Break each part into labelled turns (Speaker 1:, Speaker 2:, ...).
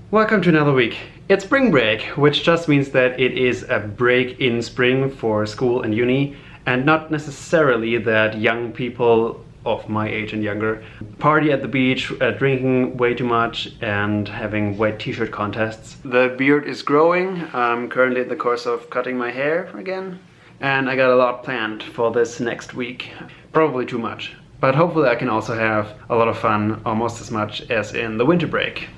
Speaker 1: Welcome to another week. It's spring break, which just means that it is a break in spring for school and uni, and not necessarily that young people of my age and younger party at the beach, drinking way too much and having wet t-shirt contests. The beard is growing. I'm currently in the course of cutting my hair again, and I got a lot planned for this next week. Probably too much, but hopefully I can also have a lot of fun, almost as much as in the winter break.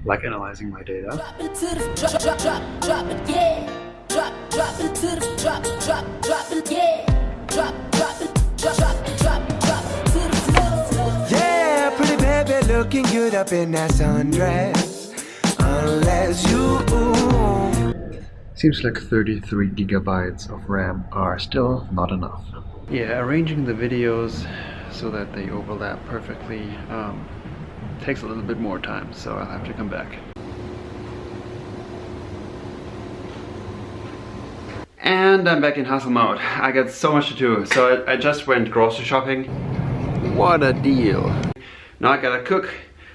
Speaker 1: Like analyzing my data.
Speaker 2: Yeah, pretty baby looking good up in that sundress. Unless you
Speaker 1: Seems like 33 gigabytes of RAM are still not enough. Yeah, arranging the videos so that they overlap perfectly takes a little bit more time, so I'll have to come back. And I'm back in hustle mode. I got so much to do, so I just went grocery shopping. What a deal! Now I gotta cook,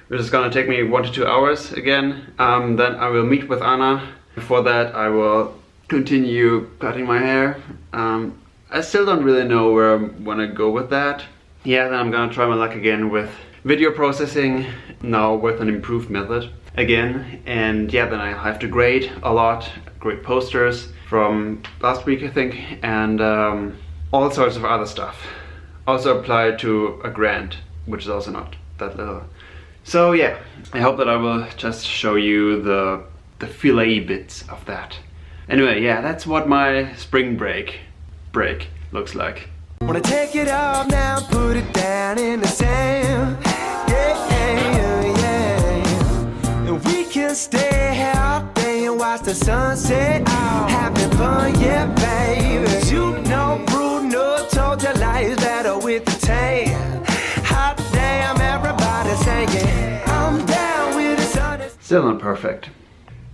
Speaker 1: which is gonna take me 1 to 2 hours again. Then I will meet with Anna. Before that I will continue cutting my hair. I still don't really know where I wanna go with that. Yeah, then I'm gonna try my luck again with video processing, now with an improved method again. And yeah, then I have to grade a lot, grade posters from last week I think, and all sorts of other stuff. Also applied to a grant, which is also not that little. So yeah, I hope that I will just show you the fillet bits of that. Anyway, yeah, that's what my spring break looks like.
Speaker 2: wanna take it off now, put it down in the sand. Yeah. And we can stay here all day and watch the sunset. Having fun, yeah, baby. You know, Bruno told you life's better with the tan. Hot damn, everybody singing. I'm down with the sun.
Speaker 1: Still not perfect.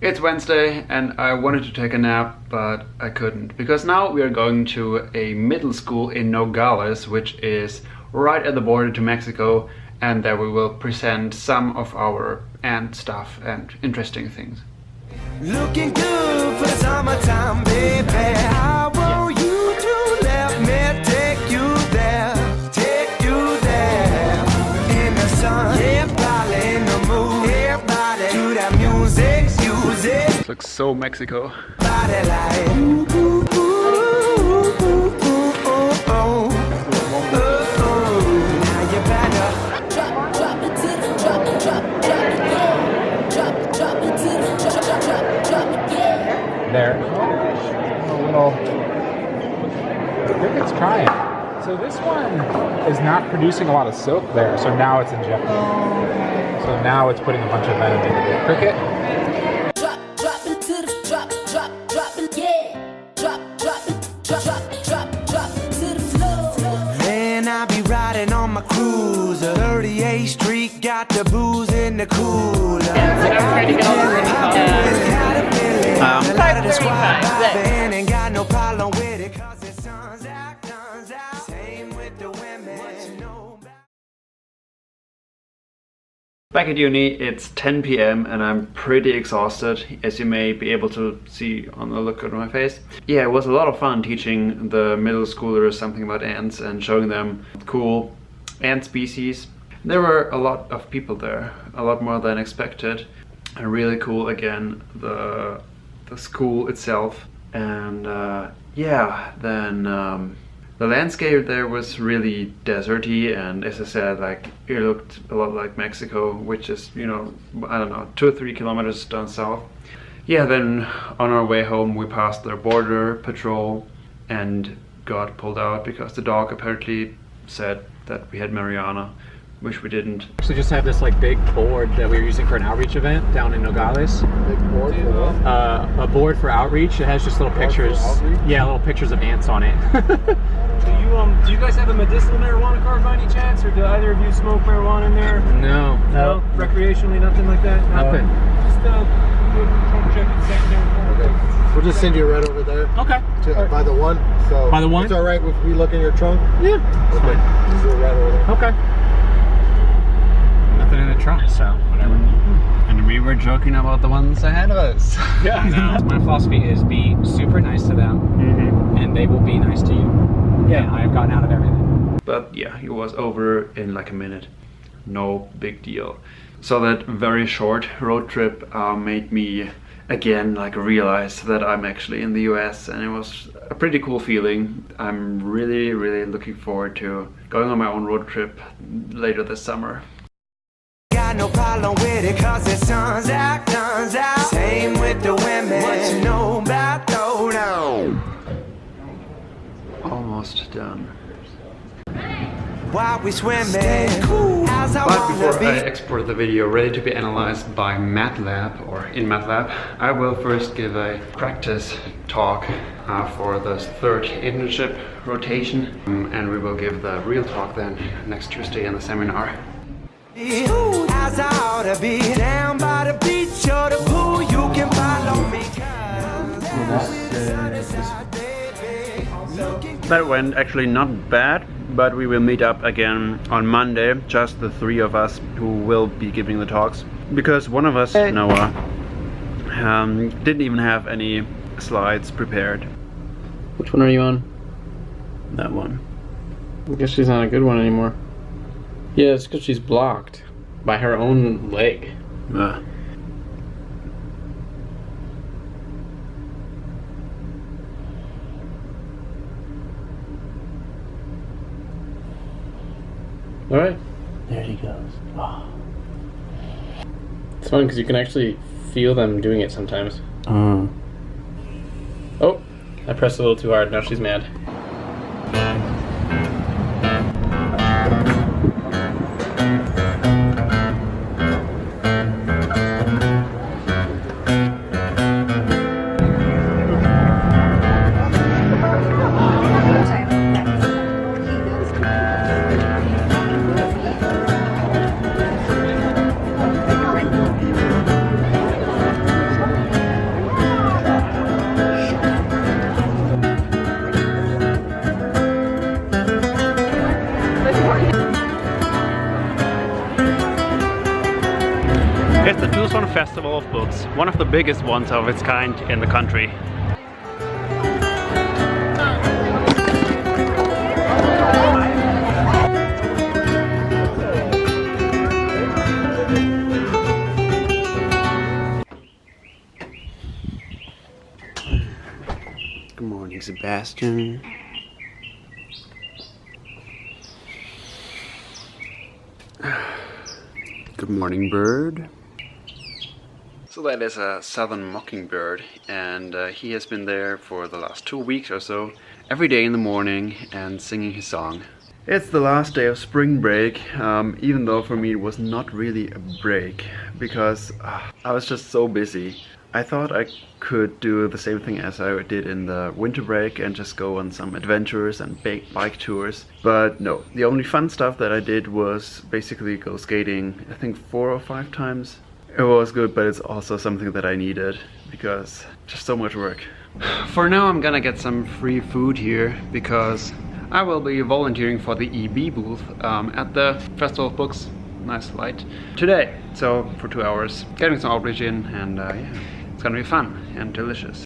Speaker 1: It's Wednesday and I wanted to take a nap, but I couldn't, because now we are going to a middle school in Nogales, which is right at the border to Mexico, and there we will present some of our ant stuff and interesting things.
Speaker 2: Looking good for the summertime, baby. I want you to let me take you there, in the sun. Everybody in the mood, everybody to that music.
Speaker 1: This looks so Mexico.
Speaker 2: Body like ooh, ooh, ooh, ooh, ooh, ooh, oh, oh. Now you better drop it to the drop it
Speaker 3: there. A little cricket's crying. So this one is not producing a lot of silk there, so now it's injecting. So now it's putting a bunch of venom into the cricket.
Speaker 2: Man, I be riding on my cruiser, 38th Street, got the booze in the cooler. Ain't got no problem with it, 'cause it turns out, same with the women.
Speaker 1: Back at uni, it's 10 p.m. and I'm pretty exhausted, as you may be able to see on the look on my face. Yeah, it was a lot of fun teaching the middle schoolers something about ants and showing them cool ant species. There were a lot of people there, a lot more than expected. And really cool again, the school itself. And yeah, then the landscape there was really deserty, and as I said, like, it looked a lot like Mexico, which is, you know, I don't know, 2 or 3 kilometers down south. Yeah, then on our way home we passed the border patrol and got pulled out because the dog apparently said that we had marijuana, which we didn't.
Speaker 3: So just have this like big board that we were using for an outreach event down in Nogales.
Speaker 4: Big board for what?
Speaker 3: A board for outreach. It has just little pictures. Yeah, little pictures of ants on it.
Speaker 4: Do you guys have a medicinal marijuana card by any chance, or do either of you smoke marijuana in there?
Speaker 3: No.
Speaker 4: No? Recreationally, nothing like that?
Speaker 3: Nothing.
Speaker 4: Just check it secondary. Okay.
Speaker 5: We'll just send you right over there.
Speaker 3: Okay.
Speaker 5: By the one. So
Speaker 3: By the one?
Speaker 5: It's all right if we look in your trunk.
Speaker 3: Yeah.
Speaker 5: Okay. Just do it right over there.
Speaker 3: Okay. Nothing in the trunk, so whatever.
Speaker 1: And we were joking about the ones ahead of us.
Speaker 3: Yeah, I know. My philosophy is be super nice to them, and they will be nice to you. Yeah, I have gotten out of everything.
Speaker 1: But yeah, it was over in like a minute. No big deal. So that very short road trip made me again like realize that I'm actually in the US, and it was a pretty cool feeling. I'm really looking forward to going on my own road trip later this summer.
Speaker 2: Got no problem with it, cause it turns out. Same with the women. What you know about those now?
Speaker 1: Almost done.
Speaker 2: While we swimming, as I
Speaker 1: But
Speaker 2: wanna
Speaker 1: before
Speaker 2: be.
Speaker 1: I export the video ready to be analyzed by MATLAB or in MATLAB, I will first give a practice talk for the third internship rotation, and we will give the real talk then next Tuesday in the seminar.
Speaker 2: As I ought to be down by the beach or the pool, you can follow me.
Speaker 1: That went actually not bad, but we will meet up again on Monday, just the three of us who will be giving the talks. Because one of us, Noah, didn't even have any slides prepared.
Speaker 6: Which one are you on?
Speaker 1: That one.
Speaker 6: I guess she's not a good one anymore. Yeah, it's because she's blocked by her own leg. Alright. There he goes. Oh. It's fun because you can actually feel them doing it sometimes. Oh, I pressed a little too hard. Now she's mad.
Speaker 1: It's the Tucson Festival of Books, one of the biggest ones of its kind in the country. Good morning, Sebastian. Good morning, bird. So that is a southern mockingbird, and he has been there for the last 2 weeks or so, every day in the morning and singing his song. It's the last day of spring break, even though for me it was not really a break, because I was just so busy. I thought I could do the same thing as I did in the winter break and just go on some adventures and bike tours. But no, the only fun stuff that I did was basically go skating, I think 4 or 5 times. It was good, but it's also something that I needed because just so much work. For now I'm gonna get some free food here because I will be volunteering for the EB booth at the Festival of Books, nice light, today. So for 2 hours, getting some outreach in, and yeah, it's gonna be fun and delicious.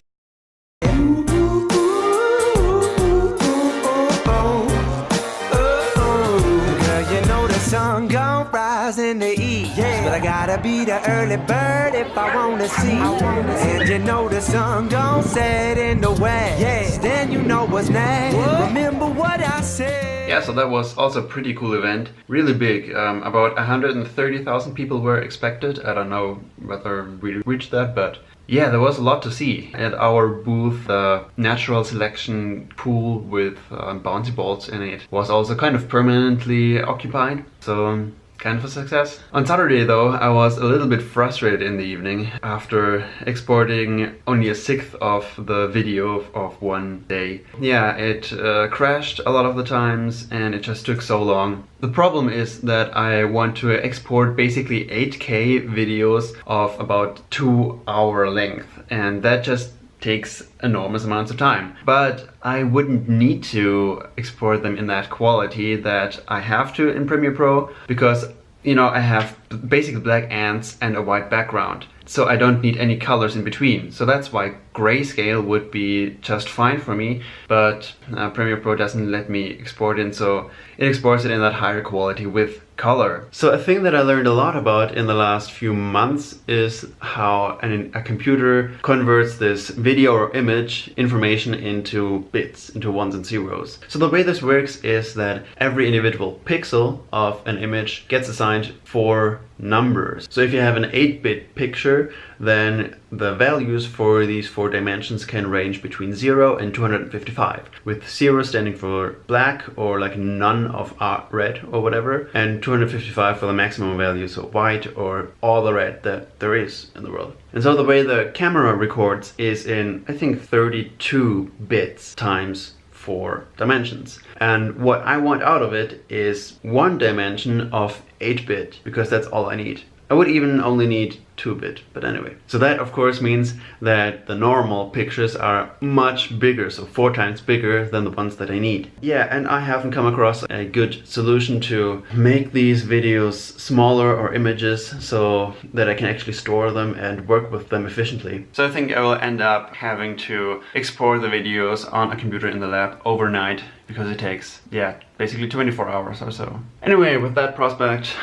Speaker 2: Sun gon' rise in the east, but I gotta be the early bird if I wanna see. And you know the sun gon' set in the west, then you know what's next. Remember what I said.
Speaker 1: Yeah, so that was also a pretty cool event, really big. About 130,000 people were expected. I don't know whether we reached that, but yeah, there was a lot to see. At our booth, the natural selection pool with bouncy balls in it was also kind of permanently occupied, so kind of a success. On Saturday though, I was a little bit frustrated in the evening after exporting only a sixth of the video of one day. Yeah, it crashed a lot of the times and it just took so long. The problem is that I want to export basically 8K videos of about 2 hour length, and that just takes enormous amounts of time. But I wouldn't need to export them in that quality that I have to in Premiere Pro, because you know, I have basically black ants and a white background, so I don't need any colors in between. So that's why grayscale would be just fine for me, but Premiere Pro doesn't let me export in, so it exports it in that higher quality with color. So a thing that I learned a lot about in the last few months is how a computer converts this video or image information into bits, into ones and zeros. So the way this works is that every individual pixel of an image gets assigned 4 numbers. So if you have an 8-bit picture, then the values for these 4 dimensions can range between 0 and 255, with 0 standing for black or like none of red or whatever, and 255 for the maximum value, so white or all the red that there is in the world. And so the way the camera records is in, I think, 32 bits times 4 dimensions. And what I want out of it is 1 dimension of 8-bit, because that's all I need. I would even only need 2-bit, but anyway. So that of course means that the normal pictures are much bigger, so 4 times bigger than the ones that I need. Yeah, and I haven't come across a good solution to make these videos smaller or images so that I can actually store them and work with them efficiently. So I think I will end up having to export the videos on a computer in the lab overnight, because it takes, yeah, basically 24 hours or so. Anyway, with that prospect,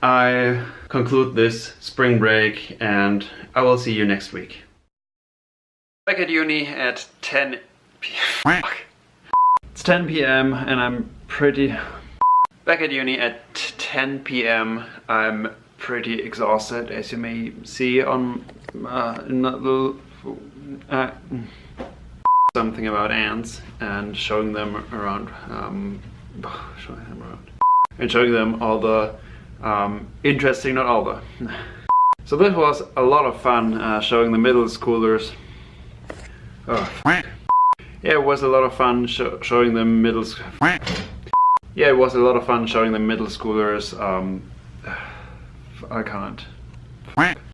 Speaker 1: I conclude this spring break and I will see you next week. Back at uni at 10 p.m. It's 10 p.m. and I'm pretty... Back at uni at 10 p.m. I'm pretty exhausted, as you may see on something about ants and showing them around, and showing them all the interesting, not all the. So this was a lot of fun showing the middle schoolers. Yeah, it was a lot of fun showing them middle. Yeah, it was a lot of fun showing the middle schoolers. I can't.